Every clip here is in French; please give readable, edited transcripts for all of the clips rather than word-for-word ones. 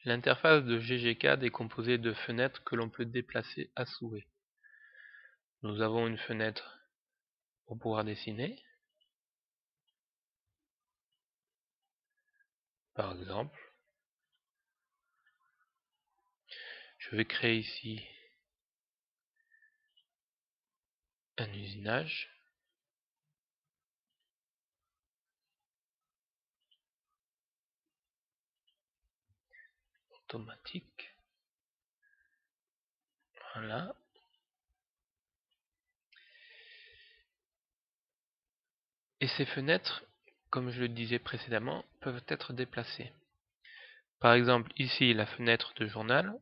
L'interface de GGCAD est composée de fenêtres que l'on peut déplacer à souhait. Nous avons une fenêtre pour pouvoir dessiner. Par exemple, je vais créer ici un usinage. Automatique. Voilà. Et ces fenêtres, comme je le disais précédemment, peuvent être déplacées. Par exemple, ici la fenêtre de journal.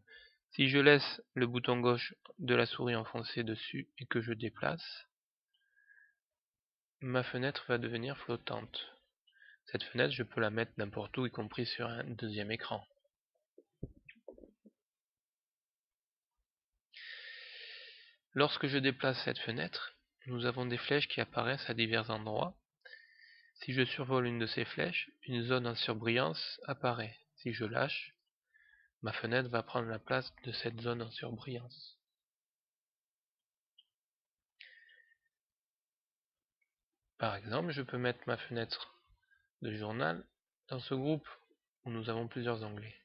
Si je laisse le bouton gauche de la souris enfoncé dessus et que je déplace, ma fenêtre va devenir flottante. Cette fenêtre, je peux la mettre n'importe où, y compris sur un deuxième écran. Lorsque je déplace cette fenêtre, nous avons des flèches qui apparaissent à divers endroits. Si je survole une de ces flèches, une zone en surbrillance apparaît. Si je lâche, ma fenêtre va prendre la place de cette zone en surbrillance. Par exemple, je peux mettre ma fenêtre de journal dans ce groupe où nous avons plusieurs onglets.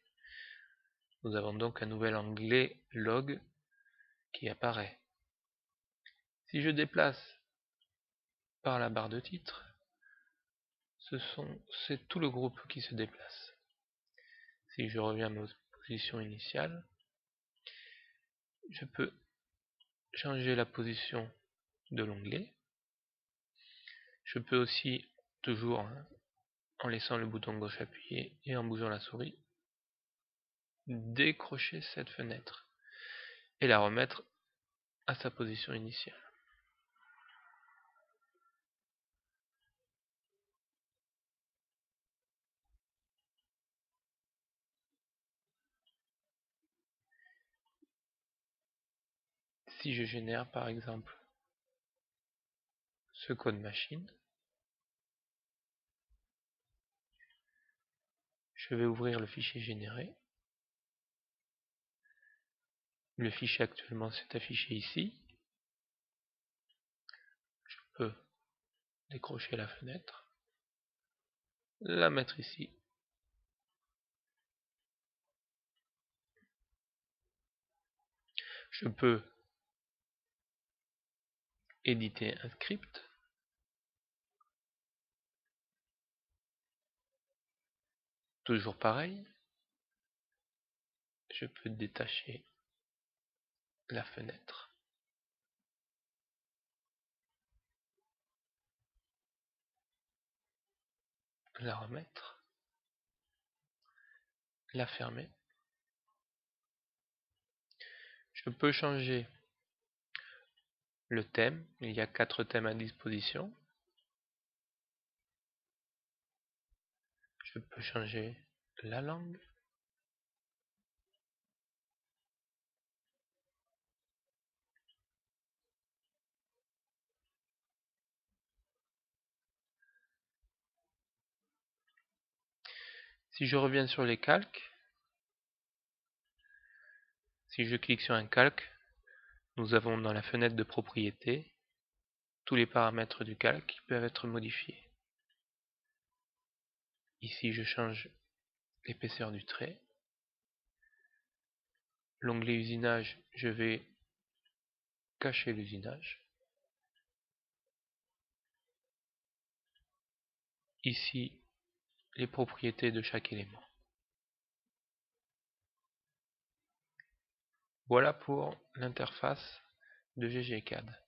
Nous avons donc un nouvel onglet log qui apparaît. Si je déplace par la barre de titre, c'est tout le groupe qui se déplace. Si je reviens à ma position initiale, je peux changer la position de l'onglet. Je peux aussi, toujours en laissant le bouton gauche appuyé et en bougeant la souris, décrocher cette fenêtre et la remettre à sa position initiale. Si je génère par exemple ce code machine, je vais ouvrir le fichier généré. Le fichier actuellement s'est affiché ici. Je peux décrocher la fenêtre, la mettre ici. Je peux éditer un script. Toujours pareil. Je peux détacher la fenêtre. La remettre. La fermer. Je peux changer le thème. Il y a 4 thèmes à disposition. Je peux changer la langue. Si je reviens sur les calques, si je clique sur un calque, nous avons dans la fenêtre de propriété tous les paramètres du calque qui peuvent être modifiés. Ici, je change l'épaisseur du trait. L'onglet usinage, je vais cacher l'usinage. Ici, les propriétés de chaque élément. Voilà pour l'interface de GGCAD.